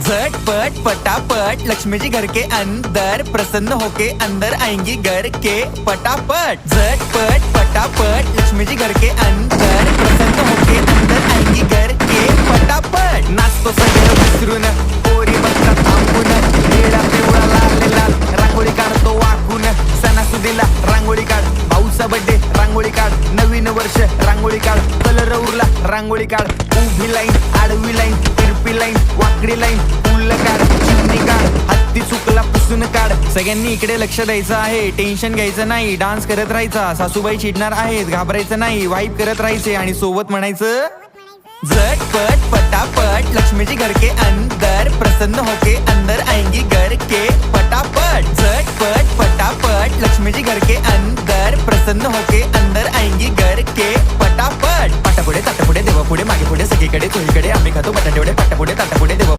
झटपट पटापट लक्ष्मी जी घर के अंदर, प्रसन्न होके अंदर आएंगी घर के पटापट। झटपट पटापट लक्ष्मी जी घर के अंदर, प्रसन्न होके अंदर आएंगी घर के पटापट। नाचतो सगळं विसरून, पोरी बसतात थांबून, निळा पिवळा लाल लाल रांगोळी काढतो वाकून। सणासुदीला रांगोळी काढ, भाऊचा बर्थडे रांगोळी काढ, नवीन वर्ष रांगोळी काढ, कलर उरला रांगोळी काढ। उभी लाईन, आडवी लाईन, तिरपी लाईन, वाकडी लाईन, फुल काढ, चिमणी काढ, हत्ती चुकला पुसून काढ। सगळ्यांनी इकडे लक्ष द्यायचं आहे, टेन्शन घ्यायचं नाही, डान्स करत राहायचा। सासूबाई चिडणार आहेत, घाबरायचं नाही, वाईप करत राहायचे आणि सोबत म्हणायचं झटपट पटापट लक्ष्मी जी घर के अंदर, प्रसन्न होके अंदर आएंगी घर के पटापट। झटपट पटापट लक्ष्मी जी घर के अंदर, प्रसन्न होके अंदर आएंगी घर के पटापट। पाटापुढे ताटापुढे देवापुढे मागे पुढे सगळीकडे चोहीकडे आम्ही खातो बटाटेवडे, पाटापुढे ताटापुढे देवा